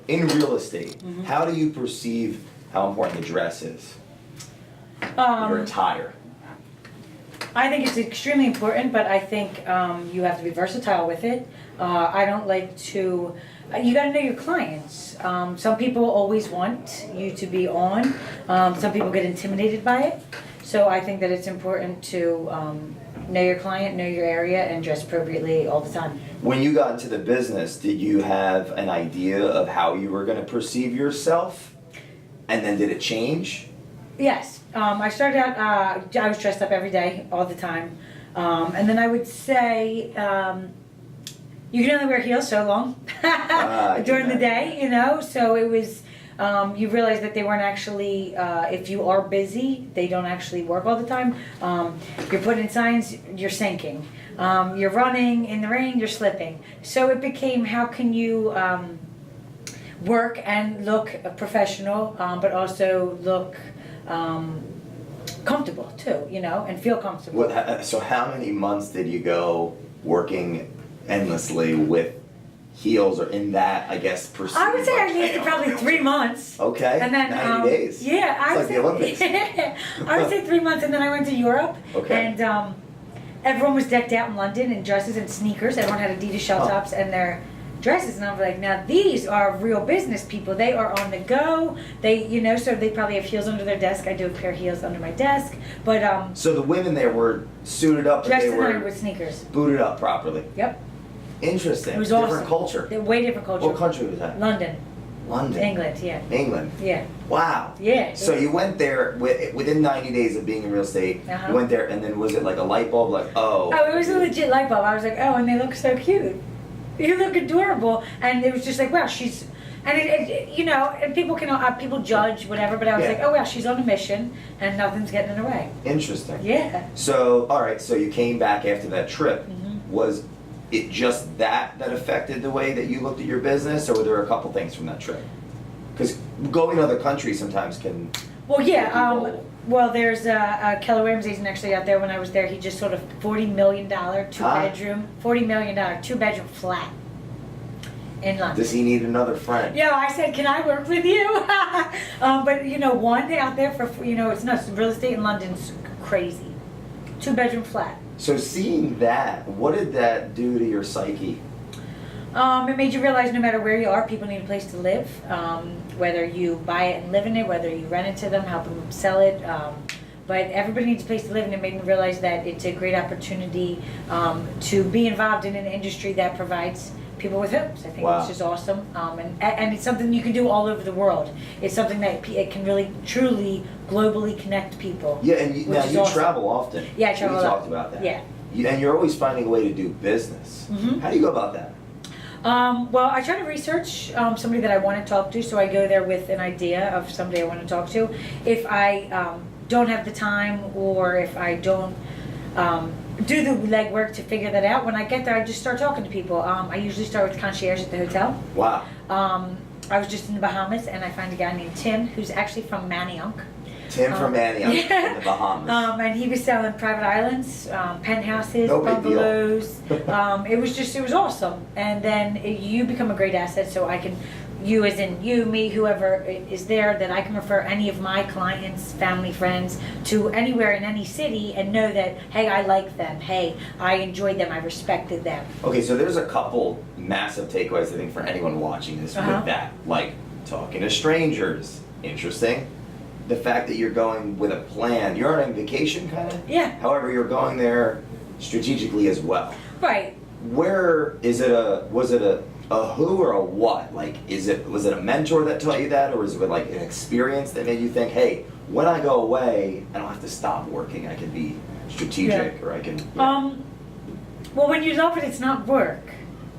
in real estate, how do you perceive how important the dress is? Your attire. I think it's extremely important, but I think you have to be versatile with it. I don't like to, you gotta know your clients. Some people always want you to be on. Some people get intimidated by it. So I think that it's important to know your client, know your area, and dress appropriately all the time. When you got into the business, did you have an idea of how you were gonna perceive yourself? And then did it change? Yes, I started out, I was dressed up every day, all the time. And then I would say, you can only wear heels so long during the day, you know, so it was, you realize that they weren't actually, if you are busy, they don't actually work all the time. You're putting in signs, you're sinking. You're running in the rain, you're slipping. So it became, how can you work and look professional, but also look comfortable too, you know, and feel comfortable. So how many months did you go working endlessly with heels, or in that, I guess, perceived? I would say I lasted probably 3 months. Okay, and then 90 days. Yeah, I would like the Olympics. I would say 3 months, and then I went to Europe. Okay. And everyone was decked out in London in dresses and sneakers. Everyone had Adidas shell tops and their dresses, and I'm like, now these are real business people. They are on the go. They, you know, so they probably have heels under their desk. I do have a pair of heels under my desk, but So the women there were suited up, but dressed they in line were with sneakers. booted up properly. Yep. Interesting. It was Different awesome. culture. Way different culture. What country was that? London. London. England. Yeah. England. Yeah. Wow. Yeah. So you went there within 90 days of being in real estate. Uh-huh. You went there, and then was it like a light bulb? Like, oh. Oh, it was a legit light bulb. I was like, oh, and they look so cute. You look adorable, and it was just like, wow, she's, and it you know, and people can people judge whatever, but I was like, oh wow, she's on a mission, and nothing's getting in her way. Interesting. Yeah. So, all right. So you came back after that trip. Was it just that affected the way that you looked at your business, or were there a couple things from that trip? Because going to other countries sometimes can. Well, yeah. Well, there's Keller Williams agent actually out there. When I was there, he just sold a $40 million two-bedroom, $40 million two-bedroom flat in London. Does he need another friend? Yeah, I said, can I work with you? But you know, one day out there for, you know, it's nuts. Real estate in London's crazy. Two-bedroom flat. So seeing that, what did that do to your psyche? It made you realize no matter where you are, people need a place to live. Whether you buy it and live in it, whether you rent it to them, help them sell it. But everybody needs a place to live, and it made me realize that it's a great opportunity to be involved in an industry that provides people with homes. I think it's just awesome. And it's something you can do all over the world. It's something that it can really, truly, globally connect people. Yeah, and now you travel often. Yeah, I travel a lot. We talked about that. Yeah. And you're always finding a way to do business. How do you go about that? Well, I try to research somebody that I want to talk to, so I go there with an idea of somebody I want to talk to. If I don't have the time, or if I don't do the legwork to figure that out, when I get there, I just start talking to people. I usually start with concierge at the hotel. Wow. I was just in the Bahamas, and I find a guy named Tim, who's actually from Manioc. Tim from Manioc in the Bahamas. And he was selling private islands, penthouses, No big deal. bungalows. It was awesome. And then you become a great asset, so I can, you as in you, me, whoever is there, that I can refer any of my clients, family, friends, to anywhere in any city and know that, hey, I like them. Hey, I enjoyed them. I respected them. Okay, so there's a couple massive takeaways, I think, for anyone watching this with that. Like, talking to strangers. Interesting. The fact that you're going with a plan. You're on a vacation, kind of? Yeah. However, you're going there strategically as well. Right. Where is it was it a who or a what? Like, was it a mentor that taught you that, or is it like an experience that made you think, hey, when I go away, I don't have to stop working. I can be strategic, or I can. Yeah. Well, when you love it, it's not work.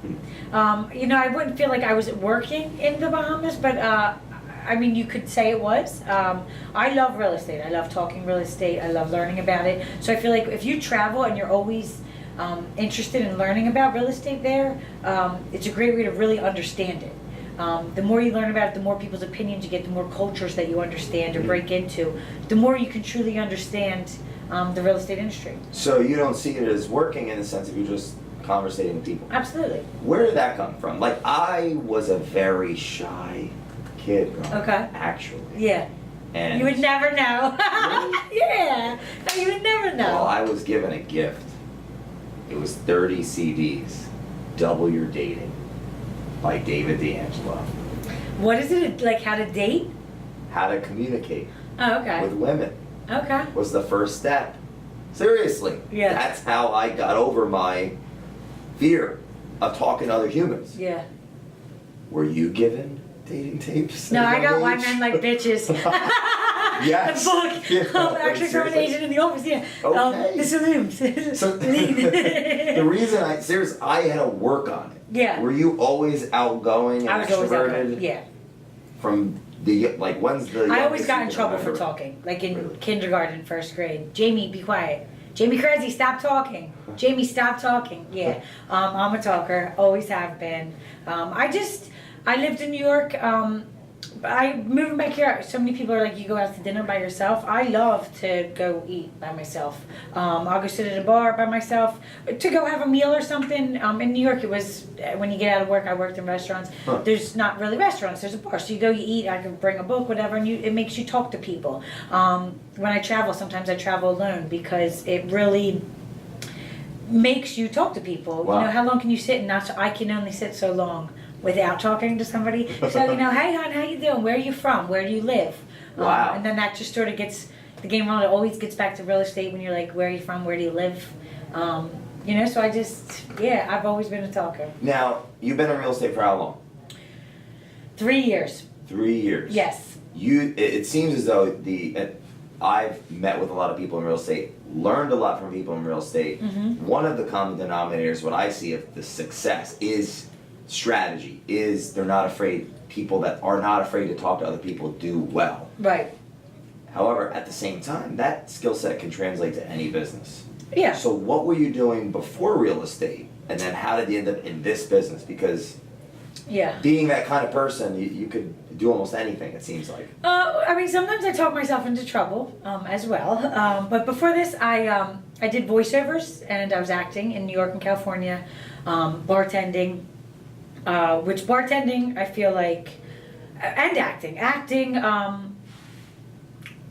You know, I wouldn't feel like I was working in the Bahamas, but I mean, you could say it was. I love real estate. I love talking real estate. I love learning about it. So I feel like if you travel and you're always interested in learning about real estate there, it's a great way to really understand it. The more you learn about it, the more people's opinions you get, the more cultures that you understand or break into, the more you can truly understand the real estate industry. So you don't see it as working in the sense that you're just conversating with people. Absolutely. Where did that come from? Like, I was a very shy kid growing up, Okay. actually. Yeah. And You would never know. Really? Yeah. No, you would never know. well, I was given a gift. It was 30 CDs, Double Your Dating, by David D'Angelo. What is it like? How to date? How to communicate Oh, okay. with women Okay. was the first step. Seriously. Yeah. That's how I got over my fear of talking to other humans. Yeah. Were you given dating tapes? No, at a I got young Why age? Men Like Bitches. Yes. The book. Yeah, Actually, from an seriously. agent in the office. Yeah. Okay. The saloons. So the reason I had to work on it. Yeah. Were you always outgoing and I was always out there. extroverted? Yeah. From the like when's the? I always youngest got you in can trouble for remember? talking, like in Really? kindergarten, first grade. Jamie, be quiet. Jamie Kereszi, stop talking. Jamie, stop talking. Yeah, I'm a talker, always have been. I lived in New York. Moving back here, so many people are like, you go out to dinner by yourself. I love to go eat by myself. I'll go sit at a bar by myself. To go have a meal or something. In New York, it was, when you get out of work, I worked in restaurants. Huh. There's not really restaurants, there's a bar. So you go, you eat, I can bring a book, whatever, and it makes you talk to people. When I travel, sometimes I travel alone because it really makes you talk to people. Wow. You know, how long can you sit and not, I can only sit so long without talking to somebody. So, you know, hey hon, how you doing? Where are you from? Where do you live? Wow. And then that just sort of gets, the game on, it always gets back to real estate when you're like, where are you from? Where do you live? You know, so I've always been a talker. Now you've been in real estate for how long? 3 years. 3 years. Yes. It seems as though I've met with a lot of people in real estate, learned a lot from people in real estate. Mm-hmm. One of the common denominators, what I see of the success is strategy, is they're not afraid, people that are not afraid to talk to other people do well. Right. However, at the same time, that skill set can translate to any business. Yeah. So what were you doing before real estate? And then how did you end up in this business? Because Yeah. being that kind of person, you could do almost anything, it seems like. I mean, sometimes I talk myself into trouble as well. But before this, I did voiceovers and I was acting in New York and California, bartending, which bartending I feel like, and acting.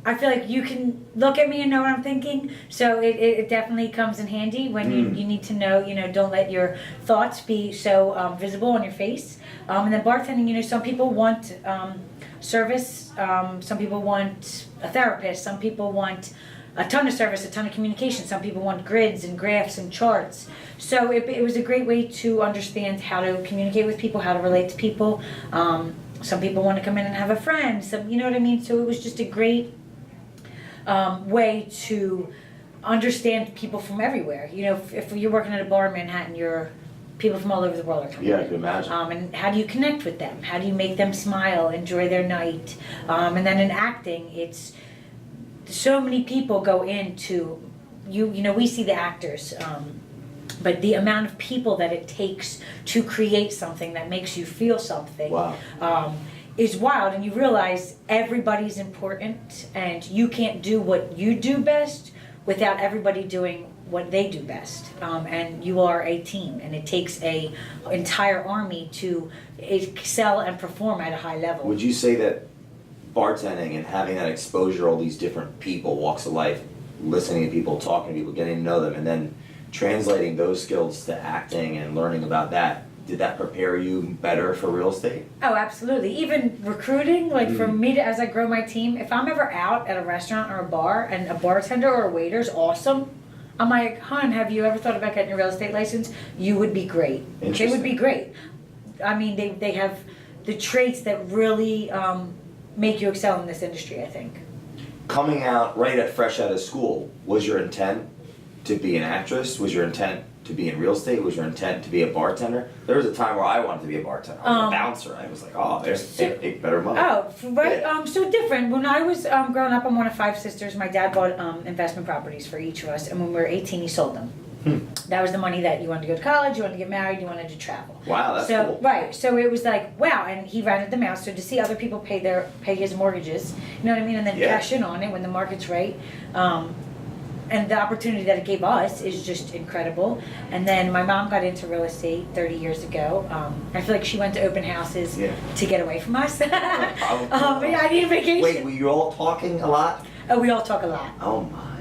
I feel like you can look at me and know what I'm thinking, so it definitely comes in handy when you need to know, you know, don't let your thoughts be so visible on your face. And then bartending, you know, some people want service, some people want a therapist, some people want a ton of service, a ton of communication, some people want grids and graphs and charts. So it was a great way to understand how to communicate with people, how to relate to people. Some people want to come in and have a friend, some, you know what I mean? So it was just a great way to understand people from everywhere. You know, if you're working at a bar in Manhattan, you're people from all over the world are coming Yeah, I in. can imagine. And how do you connect with them? How do you make them smile, enjoy their night? And then in acting, it's so many people go into you know, we see the actors, but the amount of people that it takes to create something that makes you feel something. Wow. Is wild, and you realize everybody's important and you can't do what you do best without everybody doing what they do best. And you are a team, and it takes a entire army to excel and perform at a high level. Would you say that bartending and having that exposure, all these different people, walks of life, listening to people, talking to people, getting to know them, and then translating those skills to acting and learning about that, did that prepare you better for real estate? Oh, absolutely. Even recruiting, like for me, as I grow my team, if I'm ever out at a restaurant or a bar and a bartender or a waiter's awesome, I'm like, hon, have you ever thought about getting a real estate license? You would be great. They would be great. I mean, they have the traits that really make you excel in this industry, I think. Coming out fresh out of school, was your intent to be an actress? Was your intent to be in real estate? Was your intent to be a bartender? There was a time where I wanted to be a bartender. I was a bouncer. I was like, oh, they make better money. Oh, right. Yeah. So different. When I was growing up, I'm one of 5 sisters. My dad bought investment properties for each of us, and when we were 18, he sold them. That was the money that you wanted to go to college, you wanted to get married, you wanted to travel. Wow, that's so, cool. Right. So it was like, wow, and he rented them out. So to see other people pay his mortgages, you know what I mean, and then cash in on it when the market's right. and the opportunity that it gave us is just incredible. And then my mom got into real estate 30 years ago. I feel like she went to open houses to get away from us. I need a vacation. Wait, were you all talking a lot? Oh, we all talk a lot. Oh my.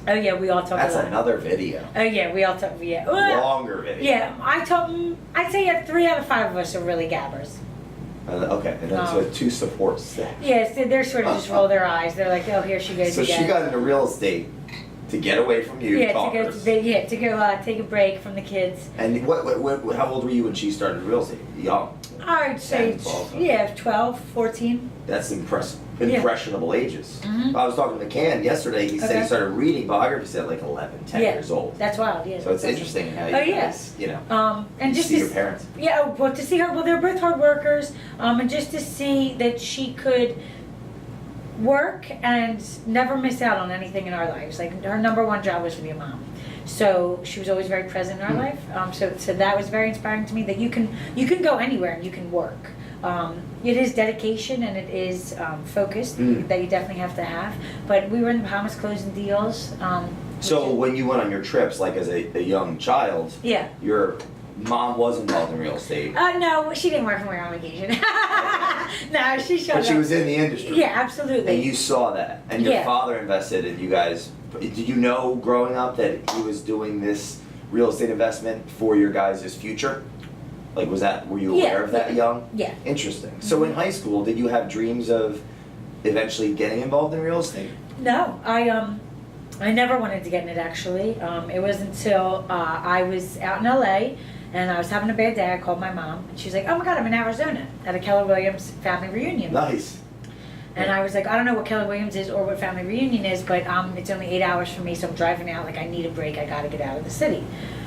Oh yeah, we all talk a lot. That's another video. Oh yeah, we all talk. Yeah. Longer video. Yeah, I'd say 3 out of 5 of us are really gabbers. Okay, and then so 2 support staff. Yes, they're sort of just roll their eyes. They're like, oh, here she goes So again. she got into real estate to get away from you, talkers. To go take a break from the kids. And how old were you when she started real estate? Young. I'd say 12, 14. That's impressionable ages. Mm-hmm. I was talking to McCann yesterday. He said he started reading biographies at like 11, 10 years old. That's wild. Yeah. So it's interesting how you guys, and just see your parents. Yeah, well, to see her. Well, they're both hard workers. And just to see that she could work and never miss out on anything in our lives. Like her number one job was to be a mom. So she was always very present in our life. So that was very inspiring to me, that you can go anywhere and you can work. It is dedication and it is focus that you definitely have to have. But we were in the Bahamas closing deals. So when you went on your trips, like as a young child, your mom was involved in real estate. No, she didn't work when we were on vacation. No, she showed up. But she was in the industry. Yeah, absolutely. And you saw that. And your father invested in you guys. Did you know growing up that he was doing this real estate investment for your guys' future? Like, were you aware of that young? Yeah. Interesting. So in high school, did you have dreams of eventually getting involved in real estate? No, I never wanted to get in it, actually. It wasn't until I was out in LA and I was having a bad day. I called my mom and she's like, oh my God, I'm in Arizona at a Keller Williams family reunion. Nice. And I was like, I don't know what Keller Williams is or what family reunion is, but it's only 8 hours for me, so I'm driving out. Like, I need a break. I got to get out of the city.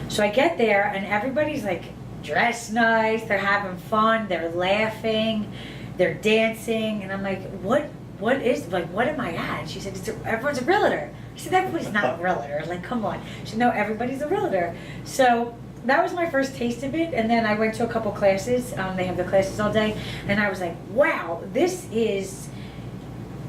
So I get there and everybody's like dressed nice. They're having fun. They're laughing. They're dancing. And I'm like, what am I at? And she said, everyone's a realtor. I said, everybody's not a realtor. Like, come on. She said, no, everybody's a realtor. So that was my first taste of it. And then I went to a couple classes. They have the classes all day. And I was like, wow, this is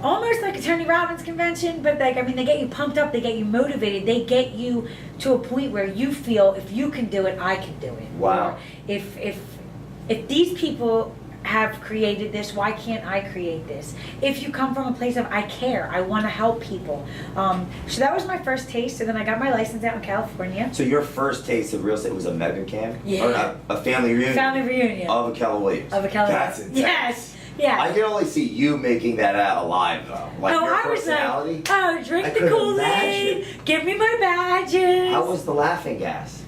almost like a Tony Robbins convention, but like, I mean, they get you pumped up, they get you motivated, they get you to a point where you feel, if you can do it, I can do it. Wow. Or if these people have created this, why can't I create this? If you come from a place of I care, I want to help people. So that was my first taste, and then I got my license out in California. So your first taste of real estate was a mega camp? Yeah. Or not, a family reunion? Family reunion. Of a Keller Williams. Of a Keller Williams. That's intense. Yes. Yeah. I can only see you making that out alive though. Like your personality. I was like, drink the Kool-Aid, give me my badges. How was the laughing gas?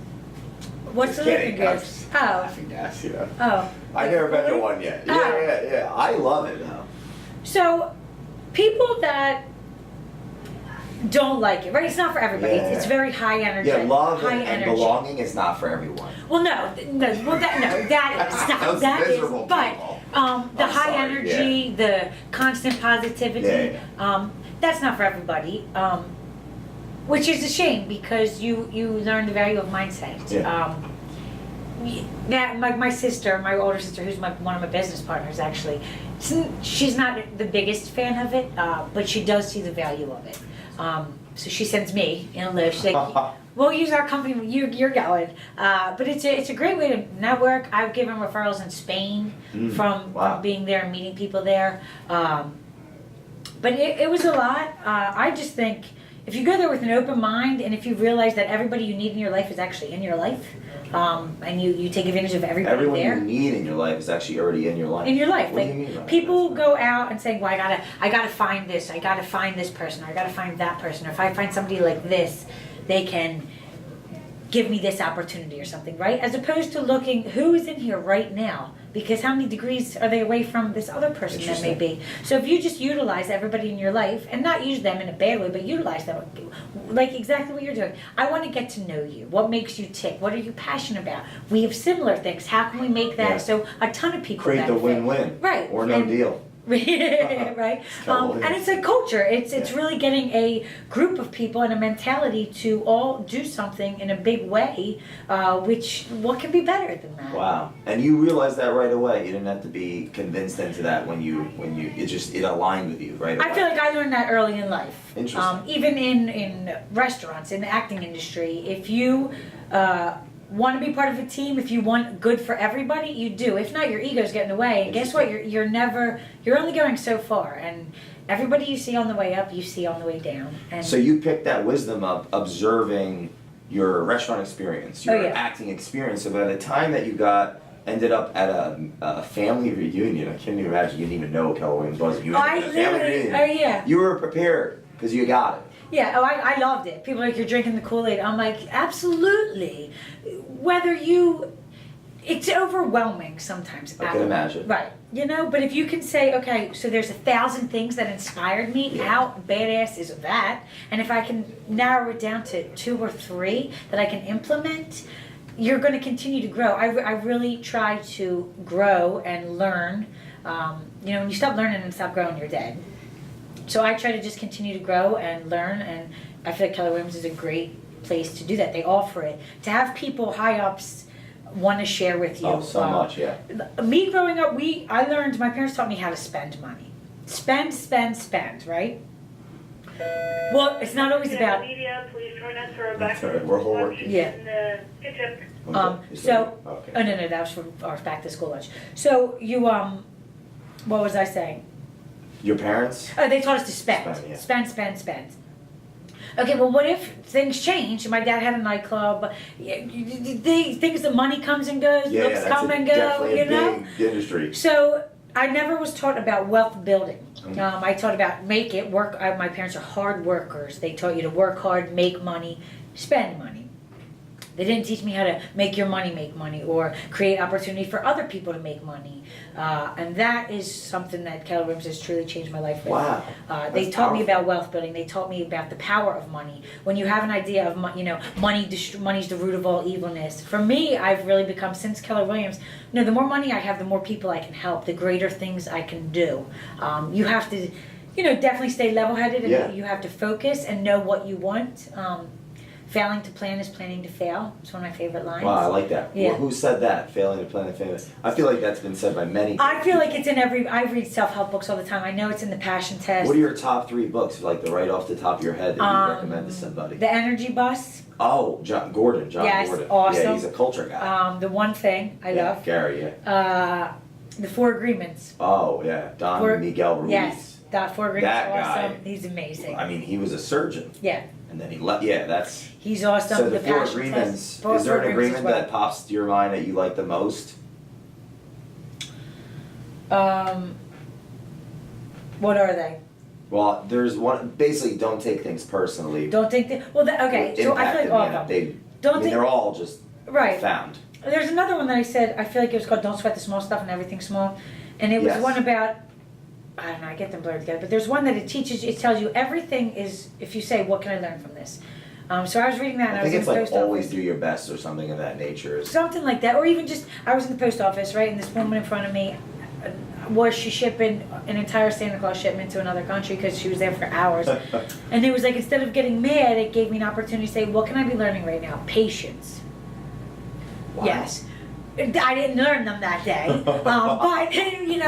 What's the laughing gas? Laughing gas, yeah. Oh. I never been to one yet. Yeah. I love it though. So, people that don't like it, right? It's not for everybody. Yeah. It's very high energy. Yeah, love high and energy. belonging is not for everyone. Well, that is not. Those miserable people. The high energy, the constant positivity, that's not for everybody. Which is a shame because you learn the value of mindset. My sister, my older sister, who's one of my business partners, actually, she's not the biggest fan of it, but she does see the value of it. So she sends me in a list. She's like, we'll use our company. You're going, but it's a great way to network. I've given referrals in Spain from being there and meeting people there. But it was a lot. I just think if you go there with an open mind and if you realize that everybody you need in your life is actually in your life, and you take advantage of everybody Everyone there. you need in your life is actually already in your life. In your life. What do you mean by that? People go out and say, well, I gotta find this, I gotta find this person, or I gotta find that person, or if I find somebody like this, they can give me this opportunity or something, right? As opposed to looking who is in here right now, because how many degrees are they away from this other person that may be? So if you just utilize everybody in your life, and not use them in a bad way, but utilize them, like exactly what you're doing. I want to get to know you. What makes you tick? What are you passionate about? We have similar things. How can we make that so a ton of people create benefit? the win-win, right? or no deal. right? And it's a culture. It's really getting a group of people and a mentality to all do something in a big way, which what can be better than that? Wow. And you realized that right away. You didn't have to be convinced into that when you it aligned with you right away. I feel like I learned that early in life. Interesting. Even in restaurants, in the acting industry, if you want to be part of a team, if you want good for everybody, you do. If not, your ego's getting away. And guess what? You're only going so far. And everybody you see on the way up, you see on the way down. And so you picked that wisdom up observing your restaurant experience, your acting experience. So by the time that you ended up at a family reunion, I can't even imagine you didn't even know what Keller Williams was. You ended up at a family reunion. You were prepared because you got it. Yeah, I loved it. People are like, you're drinking the Kool-Aid. I'm like, absolutely. It's overwhelming sometimes. I can imagine. Right. But if you can say, okay, so there's 1,000 things that inspired me, how badass is that? And if I can narrow it down to 2 or 3 that I can implement, you're going to continue to grow. I really try to grow and learn. When you stop learning and stop growing, you're dead. So I try to just continue to grow and learn, and I feel like Keller Williams is a great place to do that. They offer it. To have people high ups want to share with you. Oh, so much, yeah. Me growing up, my parents taught me how to spend money. Spend, right? Well, it's not always about... Media, please join us for a back We're whole working. Yeah. in the kitchen. Okay. Oh, no, that was for our back to school lunch. So you, what was I saying? Your parents? Oh, they taught us to spend. Spend. Okay, well, what if things change? My dad had a nightclub. The money comes and goes, looks come and go, definitely a big industry. So I never was taught about wealth building. I taught about work. My parents are hard workers. They taught you to work hard, make money, spend money. They didn't teach me how to make your money make money or create opportunity for other people to make money. And that is something that Keller Williams has truly changed my life with. Wow. They taught me about wealth building. They taught me about the power of money. When you have an idea of money's the root of all evilness. For me, I've really become, since Keller Williams, the more money I have, the more people I can help, the greater things I can do. You have to, definitely stay level-headed, and you have to focus and know what you want. Failing to plan is planning to fail. It's one of my favorite lines. Wow, I like that. Yeah. Well, who said that? Failing to plan and fail. I feel like that's been said by many people. I feel like it's in I read self-help books all the time. I know it's in the Passion Test. What are your top 3 books, like right off the top of your head, that you recommend to somebody? The Energy Bus. Oh, John Gordon. Yes, Gordon. awesome. Yeah, he's a culture guy. The One Thing I love. Gary, yeah. The 4 Agreements. Oh, yeah. Miguel Ruiz. Yes, the 4 Agreements. That awesome. guy. He's amazing. I mean, he was a surgeon. Yeah. And then he left. Yeah, that's... He's awesome. So the 4 Passion agreements, Test. is there an agreement that pops to your mind that you like the most? What are they? Well, there's one, basically don't take things personally. Don't think that, okay, so I feel like all of them. They're all just found. There's another one that I said, I feel like it was called Don't Sweat the Small Stuff and Everything Small. And it was one about, I don't know, I get them blurred together, but there's one that it tells you everything is, if you say, what can I learn from this? So I was reading that and I was in the post office. I think it's like always do your best or something of that nature. Something like that, or even just, I was in the post office, right, and this woman in front of me, was she shipping an entire Santa Claus shipment to another country because she was there for hours. And it was like, instead of getting mad, it gave me an opportunity to say, what can I be learning right now? Patience. Wow. Yes. I didn't learn them that day, but it's opportunity.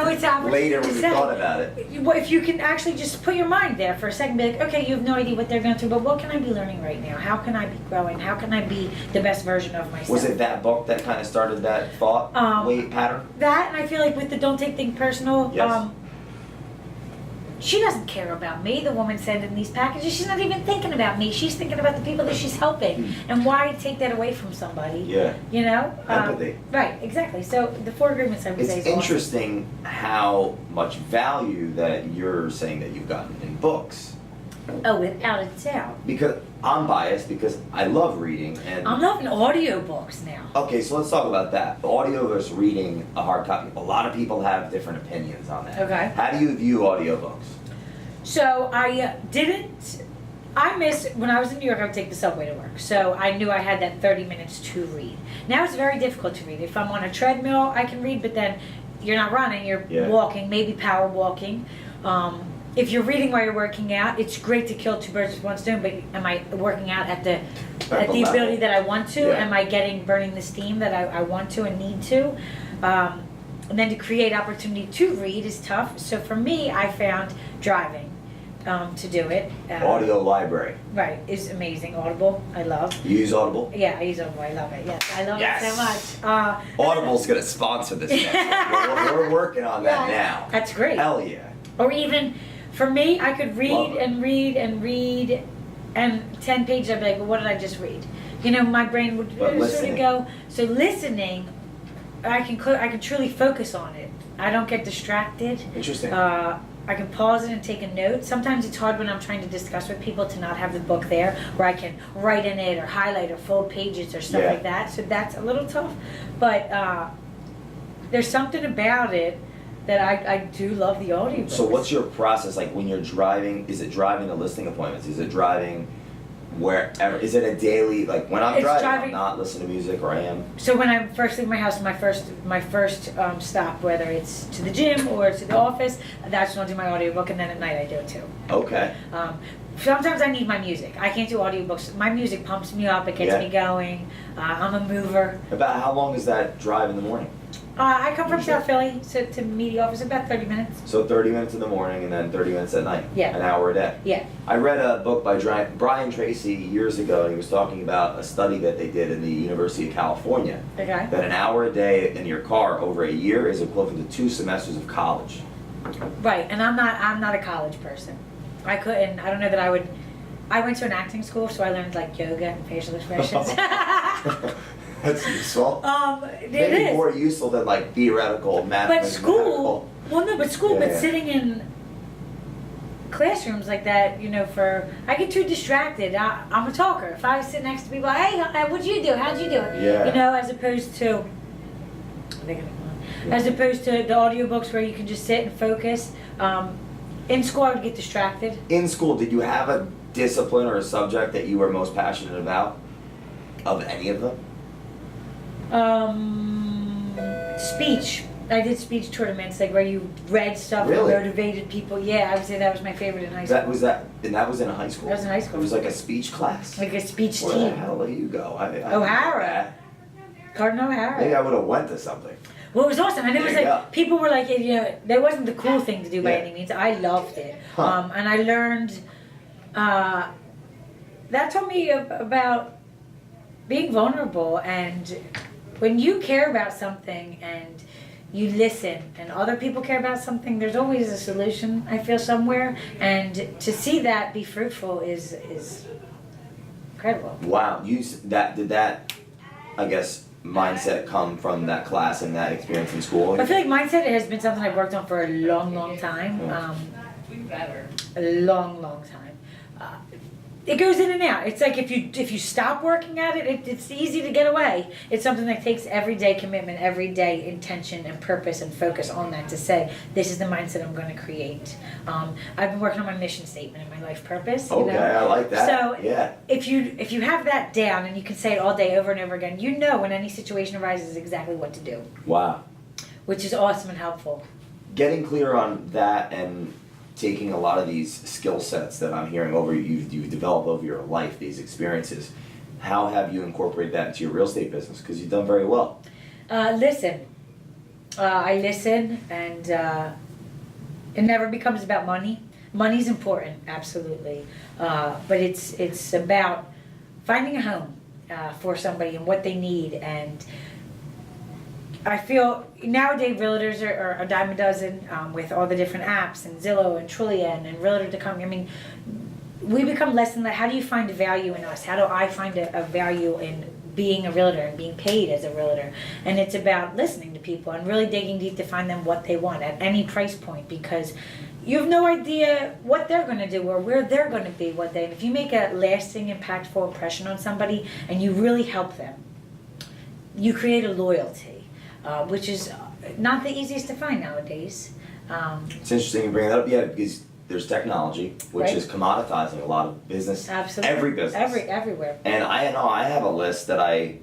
Later when you thought about it. If you can actually just put your mind there for a second, be like, okay, you have no idea what they're going through, but what can I be learning right now? How can I be growing? How can I be the best version of myself? Was it that book that kind of started that thought pattern? That, and I feel like with the Don't Take Things Personal, she doesn't care about me, the woman sending these packages. She's not even thinking about me. She's thinking about the people that she's helping. And why take that away from somebody? Yeah. Empathy. Right, exactly. So the 4 agreements, I would say, is interesting how much value that you're saying that you've gotten in books. Oh, without a doubt. Because I'm biased because I love reading and I'm loving audiobooks now. Okay, so let's talk about that. The audio versus reading a hard copy. A lot of people have different opinions on that. Okay. How do you view audiobooks? So I when I was in New York, I would take the subway to work. So I knew I had that 30 minutes to read. Now it's very difficult to read. If I'm on a treadmill, I can read, but then you're not running, you're Yeah. walking, maybe power walking. If you're reading while you're working out, it's great to kill two birds with one stone, but am I working out at the level. ability that I want to? Yeah. Am I burning the steam that I want to and need to? And then to create opportunity to read is tough. So for me, I found driving to do it. Audio library. Right, is amazing. Audible, I love. You use Audible? Yeah, I use Audible. I love it. Yes, I love Yes. it so much. Audible's gonna sponsor this next one. We're working on that now. That's great. Hell yeah. Or even, for me, I could read Love it. and read and read, and 10 pages, I'd be like, well, what did I just read? You know, my brain would But sort of listening. go. So listening, I can truly focus on it. I don't get distracted. Interesting. I can pause it and take a note. Sometimes it's hard when I'm trying to discuss with people to not have the book there where I can write in it or highlight or fold pages or stuff Yeah. like that. So that's a little tough. But there's something about it that I do love the audiobooks. So what's your process like when you're driving? Is it driving to listing appointments? Is it driving wherever? Is it a daily, like when I'm It's driving, driving- I'm not listening to music, or I am? So when I first leave my house, my first stop, whether it's to the gym or to the office, that's when I'll do my audiobook, and then at night I do it too. Okay. Sometimes I need my music. I can't do audiobooks. My music pumps me up. It gets Yeah. me going. I'm a mover. About how long is that drive in the morning? I come from Usually. South Philly, so to meet the office about 30 minutes. So 30 minutes in the morning and then 30 minutes at night? Yeah. An hour a day? Yeah. I read a book by Brian Tracy years ago, and he was talking about a study that they did in the University of California, Okay. that an hour a day in your car over a year is equivalent to 2 semesters of college. Right, and I'm not a college person. I couldn't. I don't know that I would. I went to an acting school, so I learned like yoga and facial expressions. That's useful. It Maybe is. more useful than like theoretical math. But school, well, no, but school, but Yeah. sitting in classrooms like that, you know, I get too distracted. I'm a talker. If I sit next to people, hey, what'd you do? How'd you do it? Yeah. You know, as opposed to, as opposed to the audiobooks where you can just sit and focus. In school, I would get distracted. In school, did you have a discipline or a subject that you were most passionate about? Of any of them? Speech. I did speech tournaments, like where you read stuff Really? and motivated people. Yeah, I would say that was my favorite in high school. And that was in high school? That was in high school. It was like a speech class? Like a speech Where the team. hell do you go? I O'Hara. Cardinal O'Hara. Maybe I would have went to something. Well, it was awesome, and it was There you like go. people were like, you know, that wasn't the cool thing to do by Yeah. any means. I loved it, Huh. and I learned. That taught me about being vulnerable, and when you care about something and you listen, and other people care about something, there's always a solution. I feel somewhere, and to see that be fruitful is incredible. Wow, did that, I guess, mindset come from that class and that experience in school? I feel like mindset has been something I've worked on for a long, long time. A long, long time. It goes in and out. It's like if you stop working at it, it's easy to get away. It's something that takes everyday commitment, everyday intention and purpose and focus on that to say, this is the mindset I'm going to create. I've been working on my mission statement and my life purpose. You Okay, know? I like that. So yeah. if you have that down and you can say it all day over and over again, you know when any situation arises exactly what to do, Wow. which is awesome and helpful. Getting clear on that and taking a lot of these skill sets that I'm hearing you've developed over your life, these experiences, how have you incorporated that into your real estate business? Because you've done very well. Listen. I listen, and it never becomes about money. Money's important, absolutely, but it's about finding a home for somebody and what they need. And I feel nowadays realtors are a dime a dozen with all the different apps and Zillow and Trillian and Realtor.com. I mean, we become less than that. How do you find a value in us? How do I find a value in being a realtor and being paid as a realtor? And it's about listening to people and really digging deep to find them what they want at any price point, because you have no idea what they're going to do or where they're going to be one day. And if you make a lasting, impactful impression on somebody and you really help them, you create a loyalty. Which is not the easiest to find nowadays. It's interesting you bring that up, yeah, because there's technology, which Right. is commoditizing a lot of business. Absolutely. Every business. Everywhere. And I know I have a list that I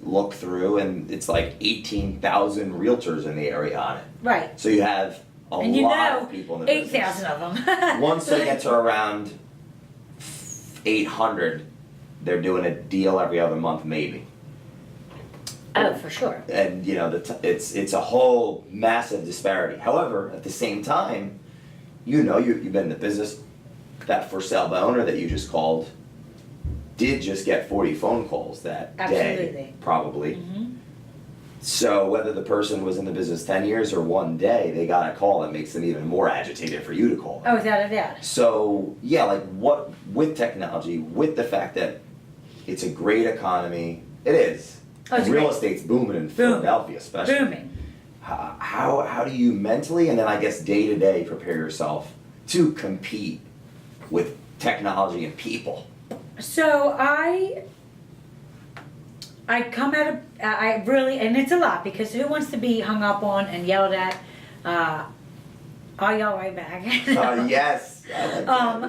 look through and it's like 18,000 realtors in the area on it. Right. So you have a And you lot know, of people in the business. 8,000 of them. Once they get to around 800, they're doing a deal every other month, maybe. Oh, for sure. And you know, it's a whole massive disparity. However, at the same time, you know, you've been in the business. That for sale by owner that you just called did just get 40 phone calls that day, Absolutely. probably. Mm-hmm. So whether the person was in the business 10 years or one day, they got a call that makes them even more agitated for you to call them. Oh, without a doubt. So yeah, like what with technology, with the fact that it's a great economy, it is. Oh, it's And real great. estate's booming in Philadelphia, especially. Booming. How do you mentally and then I guess day to day prepare yourself to compete with technology and people? So I come at I really, and it's a lot because who wants to be hung up on and yelled at? I'll yell right back. Yes. I like that, yes.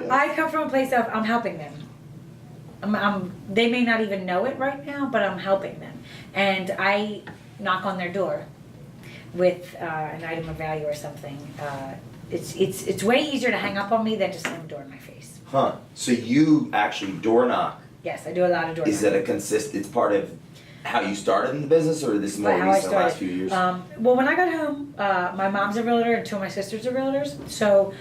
I come from a place of I'm helping them. They may not even know it right now, but I'm helping them, and I knock on their door with an item of value or something. It's way easier to hang up on me than to slam a door in my face. Huh. So you actually door knock. Yes, I do a lot of door Is knocking. it it's part of how you started in the business or this is more But how I recent the last started. few years? Well, when I got home, my mom's a realtor and two of my sisters are realtors. So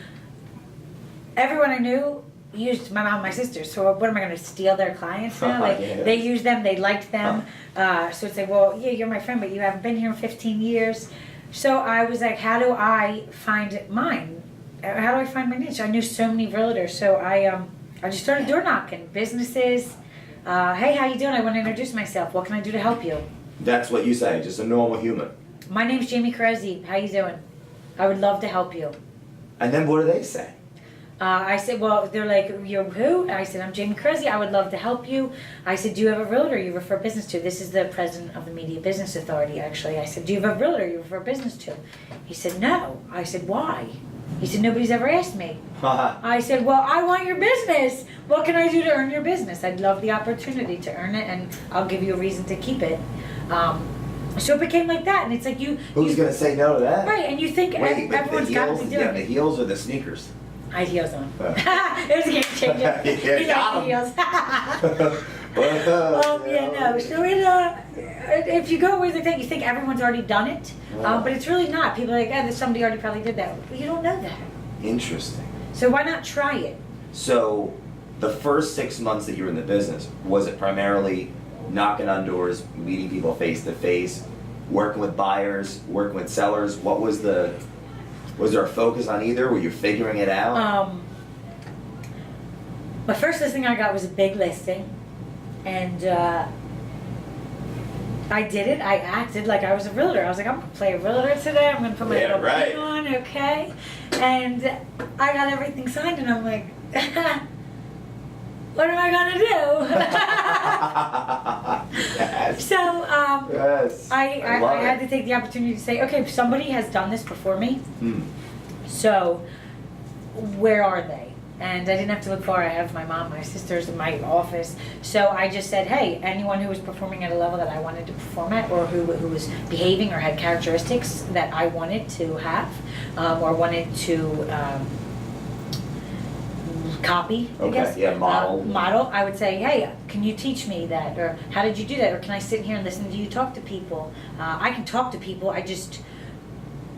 everyone I knew used my mom and my sisters. So what am I going to steal their clients now? Like Yeah. they used them, they liked them. So it's like, well, yeah, you're my friend, but you haven't been here in 15 years. So I was like, how do I find mine? How do I find my niche? I knew so many realtors, so I just started door knocking businesses. Hey, how you doing? I want to introduce myself. What can I do to help you? That's what you say, just a normal human. My name's Jaime Kereszi. How you doing? I would love to help you. And then what do they say? I said, well, they're like, you're who? I said, I'm Jaime Kereszi. I would love to help you. I said, do you have a realtor you refer business to? This is the president of the Media Business Authority, actually. I said, do you have a realtor you refer business to? He said, no. I said, why? He said, nobody's ever asked me. I said, well, I want your business. What can I do to earn your business? I'd love the opportunity to earn it, and I'll give you a reason to keep it. So it became like that, and it's like Who's going to say no to that? right, and you think Wait, but everyone's the got to heels, be doing the it. heels or the sneakers? I had heels on. It was a game changer. Yeah, He got liked the 'em. heels. Yeah, no. So if you go ways like that, you think everyone's already done it, but it's really not. People are like, oh, somebody already probably did that. But you don't know that. Interesting. So why not try it? So, the first 6 months that you were in the business, was it primarily knocking on doors, meeting people face to face, working with buyers, working with sellers? Was there a focus on either? Were you figuring it out? My first listing I got was a big listing, and I did it. I acted like I was a realtor. I was like, I'm gonna play a realtor today. I'm gonna put my little right. pin on, okay? And I got everything signed, and I'm like, what am I gonna do? Yes. So Yes. I love had it. to take the opportunity to say, okay, somebody has done this before me. Hmm. So where are they? And I didn't have to look far. I have my mom, my sisters in my office. So I just said, hey, anyone who was performing at a level that I wanted to perform at, or who was behaving or had characteristics that I wanted to have, or wanted to copy, I Okay, guess. yeah, model. Model. I would say, hey, can you teach me that? Or how did you do that? Or can I sit here and listen to you talk to people? I can talk to people.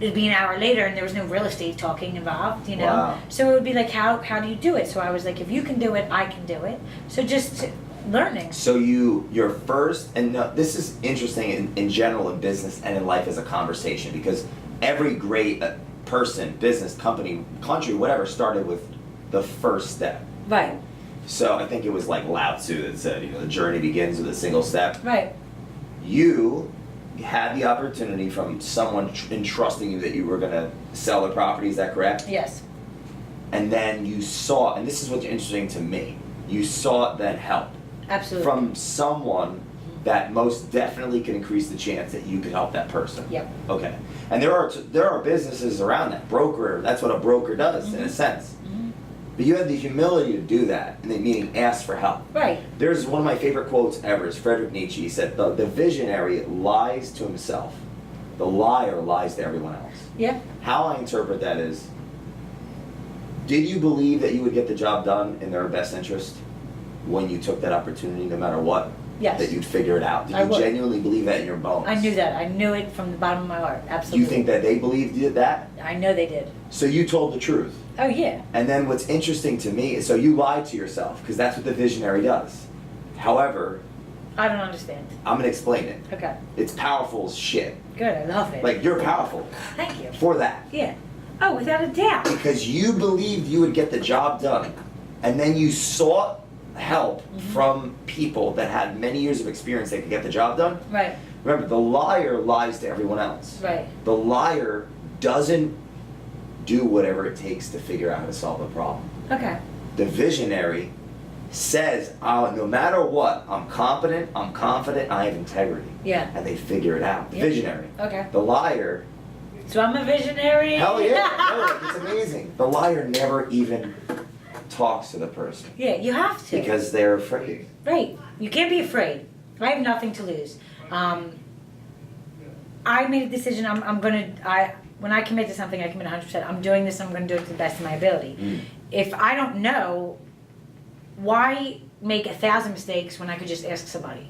It'd be an hour later and there was no real estate talking involved, you know? Wow. So it would be like, how do you do it? So I was like, if you can do it, I can do it. So just learning. So your first, and this is interesting in general in business and in life as a conversation, because every great person, business, company, country, whatever, started with the first step. Right, So I think it was like Lao Tzu that said, the journey begins with a single step. right. You had the opportunity from someone entrusting you that you were going to sell the property, is that correct? Yes, And then you saw, and this is what's interesting to me, you saw it then help absolutely. from someone that most definitely can increase the chance that you could help that person. Yep. Okay. And there are businesses around that. Broker, that's what a broker does in a sense. Mhm. But you had the humility to do that, and then meaning ask for help. Right. There's one of my favorite quotes ever, is Friedrich Nietzsche. He said, the visionary lies to himself. The liar lies to everyone else. Yeah. How I interpret that is, did you believe that you would get the job done in their best interest when you took that opportunity, no matter what? Yes. That you'd figure it out? Did I you would. genuinely believe that in your bones? I knew that. I knew it from the bottom of my heart. Do Absolutely. you think that they believed you did that? I know they did. So you told the truth. Oh, yeah. And then what's interesting to me is, so you lied to yourself, because that's what the visionary does. However, I don't understand. I'm going to explain it. Okay. It's powerful as shit. Good. I love it. Like, you're powerful Thank you. for that. Yeah. Oh, without a doubt. Because you believed you would get the job done. And then you sought help from people that had many years of experience that could get the job done. Right. Remember, the liar lies to everyone else. Right. The liar doesn't do whatever it takes to figure out how to solve a problem. Okay. The visionary says, no matter what, I'm competent, I'm confident, I have integrity. Yeah. And they figure it out. Yeah. Visionary. Okay. The liar, So I'm a visionary. hell yeah, no, like, it's amazing. The liar never even talks to the person Yeah, you have to. because they're afraid. Right. You can't be afraid. I have nothing to lose. I made a decision. When I commit to something, I commit 100%. I'm doing this. I'm going to do it to the best of my ability. If I don't know, why make 1,000 mistakes when I could just ask somebody?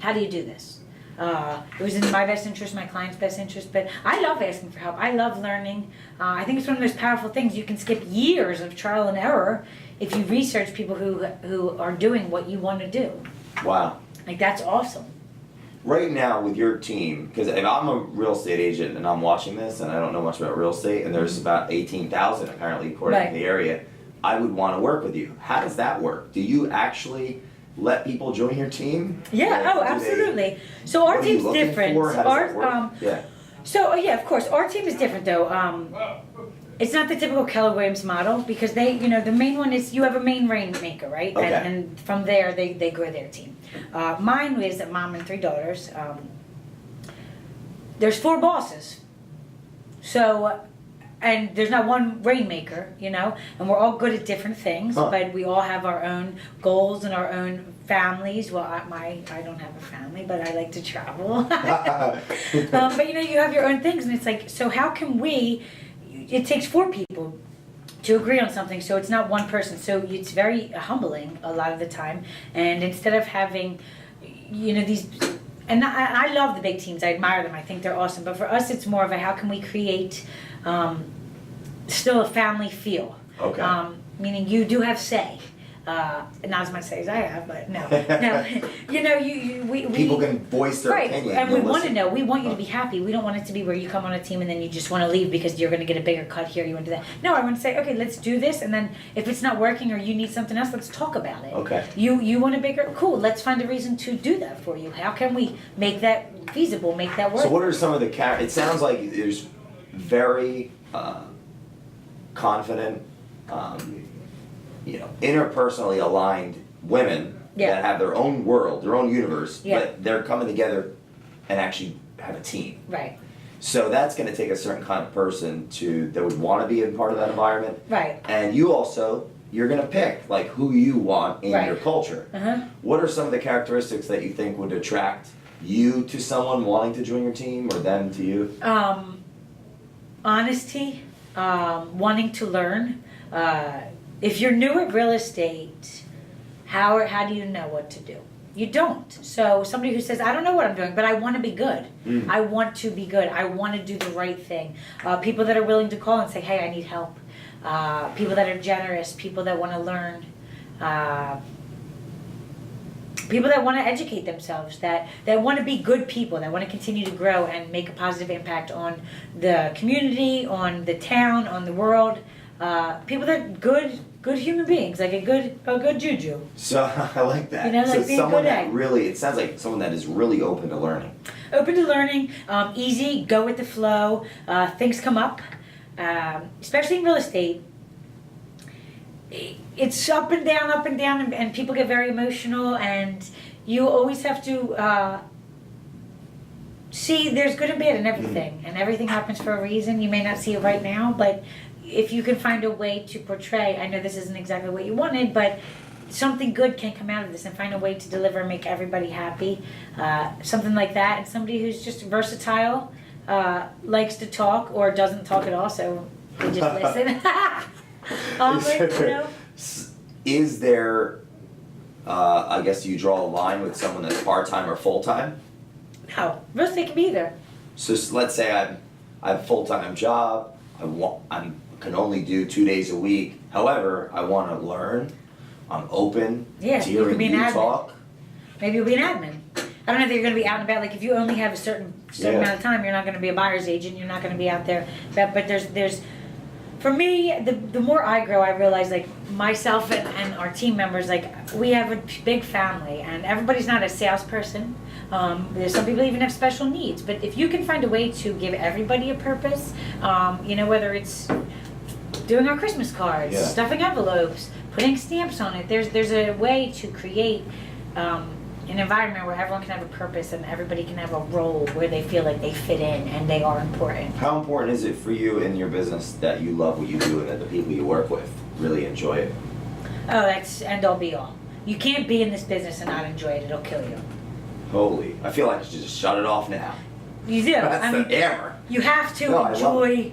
How do you do this? It was in my best interest, my client's best interest, but I love asking for help. I love learning. I think it's one of those powerful things. You can skip years of trial and error if you research people who are doing what you want to do. Wow. Like, that's awesome. Right now with your team, because if I'm a real estate agent and I'm watching this and I don't know much about real estate, and there's about 18,000 apparently according Right. to the area, I would want to work with you. How does that work? Do you actually let people join your team? Yeah, Like, oh, do they- absolutely. So our what are you team's looking different. for? How does that work? Yeah. So yeah, of course, our team is different though. It's not the typical Keller Williams model because they, the main one is you have a main rainmaker, right? Okay. And from there they grow their team. Mine is a mom and 3 daughters. There's 4 bosses. So, and there's not one rainmaker, and we're all good at different things, Huh. but we all have our own goals and our own families. Well, I don't have a family, but I like to travel. But you have your own things, and it's like, so how can it takes 4 people to agree on something, so it's not one person. So it's very humbling a lot of the time, and instead of having, these, and I love the big teams, I admire them, I think they're awesome, but for us it's more of a how can we create still a family feel. Okay. Meaning you do have say. Not as much say as I have, but no. We People can voice their right, opinion. and we You'll want to listen. know. We want you to be happy. We don't want it to be where you come on a team and then you just want to leave because you're going to get a bigger cut here. You want to do that. No, I want to say, okay, let's do this, and then if it's not working or you need something else, let's talk about it. Okay. You want a bigger? Cool. Let's find a reason to do that for you. How can we make that feasible? Make that work? So what are some of the it sounds like there's very confident, interpersonally aligned women Yeah. that have their own world, their own universe, Yeah. but they're coming together and actually have a team. Right. So that's going to take a certain kind of person that would want to be a part of that environment. Right. And you're going to pick like who you want in Right. your culture. Uh-huh. What are some of the characteristics that you think would attract you to someone wanting to join your team or them to you? Honesty, wanting to learn. If you're new at real estate, how do you know what to do? You don't. So somebody who says, I don't know what I'm doing, but I want to be good. I want to be good. I want to do the right thing. People that are willing to call and say, hey, I need help. People that are generous. People that want to learn. People that want to educate themselves, that want to be good people, that want to continue to grow and make a positive impact on the community, on the town, on the world. People that good human beings, like a good juju. So I like that. Like so being someone good that at. really, it sounds like someone that is really open to learning. Open to learning, easy, go with the flow. Things come up, especially in real estate. It's up and down, and people get very emotional, and you always have to see there's good and bad in everything, and everything happens for a reason. You may not see it right now, but if you can find a way to portray, I know this isn't exactly what you wanted, but something good can come out of this, and find a way to deliver and make everybody happy. Something like that, and somebody who's just versatile, likes to talk or doesn't talk at all, so they just listen. But, you know. Is there, I guess you draw a line with someone that's part-time or full-time? No, real estate can be either. So let's say I have a full-time job, I can only do 2 days a week. However, I want to learn. I'm open Yeah, to you could hearing be an you admin. talk. Maybe you'll be an admin. I don't know if you're going to be out and about. Like if you only have a certain amount of time, you're not going to be a buyer's agent. You're not going to be out there. But there's, for me, the more I grow, I realize like myself and our team members, like we have a big family, and everybody's not a salesperson. There's some people even have special needs. But if you can find a way to give everybody a purpose, you know, whether it's doing our Christmas cards, Yeah. stuffing envelopes, putting stamps on it. There's a way to create an environment where everyone can have a purpose and everybody can have a role where they feel like they fit in and they are important. How important is it for you in your business that you love what you do and that the people you work with really enjoy it? Oh, that's end all be all. You can't be in this business and not enjoy it. It'll kill you. Holy, I feel like I should just shut it off now. You do. That's I the mean, hammer. you have to No, I love enjoy,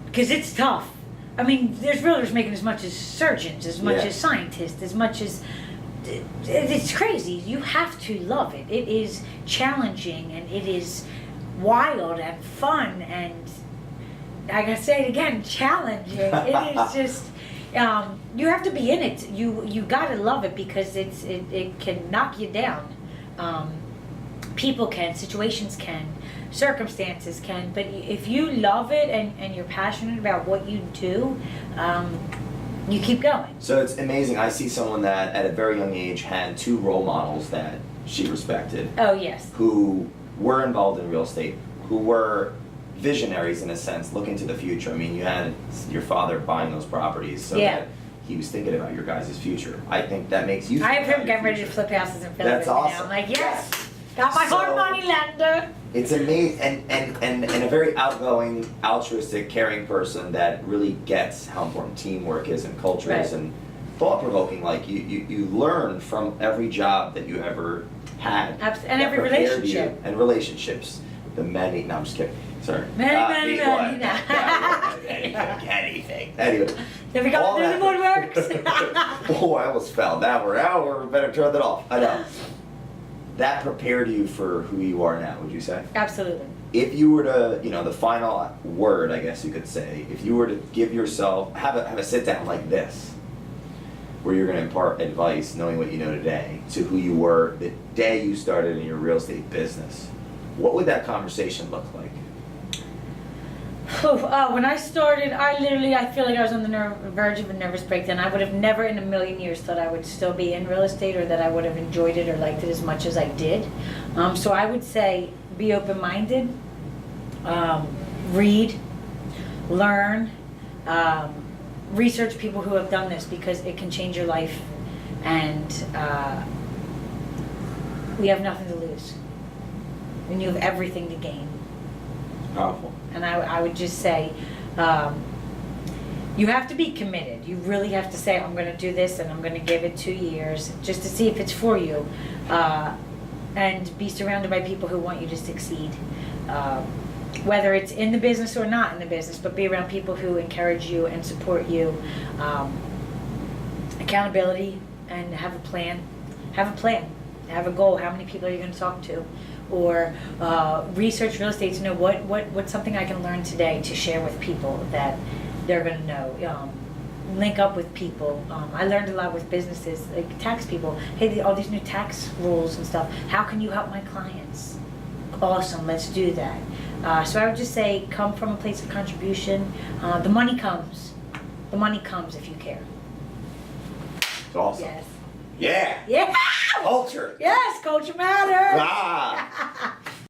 because it's tough. I mean, there's realtors making as much as surgeons, as much Yeah. as scientists, as much as it's crazy. You have to love it. It is challenging and it is wild and fun and I gotta say it again, challenging. It is just you have to be in it. You gotta love it because it can knock you down. People can, situations can, circumstances can, but if you love it and you're passionate about what you do, you keep going. So it's amazing. I see someone that at a very young age had 2 role models that she respected, Oh yes. who were involved in real estate, who were visionaries in a sense, looking to the future. I mean, you had your father buying those properties so Yeah. that he was thinking about your guys' future. I think that makes you think I have about him your getting ready to future. flip houses in Philly. That's right now. awesome. I'm like, yes, got my hard So- money lender. It's amazing, and a very outgoing, altruistic, caring person that really gets how important teamwork is and culture is, Right. and thought-provoking. Like you learn from every job that you ever had, And that every prepared you- relationship. and relationships. The many. No, I'm just kidding. Sorry. Many, what? no. Anything. Anyway. Have we gone all through the that- woodworks? Oh, I almost fell. Now we're better turn that off. I know. That prepared you for who you are now, would you say? Absolutely. If you were to, the final word, I guess you could say, if you were to give yourself, have a sit down like this, where you're going to impart advice, knowing what you know today, to who you were the day you started in your real estate business, what would that conversation look like? When I started, I feel like I was on the verge of a nervous breakdown. I would have never in a million years thought I would still be in real estate or that I would have enjoyed it or liked it as much as I did. So I would say be open-minded, read, learn, research people who have done this because it can change your life and we have nothing to lose and you have everything to gain. Powerful. And I would just say, you have to be committed. You really have to say, I'm going to do this and I'm going to give it 2 years just to see if it's for you. And be surrounded by people who want you to succeed. Whether it's in the business or not in the business, but be around people who encourage you and support you. Accountability and have a plan. Have a plan. Have a goal. How many people are you going to talk to? Or research real estate to know what's something I can learn today to share with people that they're going to know. Link up with people. I learned a lot with businesses, like tax people. Hey, all these new tax rules and stuff. How can you help my clients? Awesome, let's do that. So I would just say come from a place of contribution. The money comes. The money comes if you care. It's awesome. Yes. Yeah. Yeah. Culture. Yes, culture matters. Ah.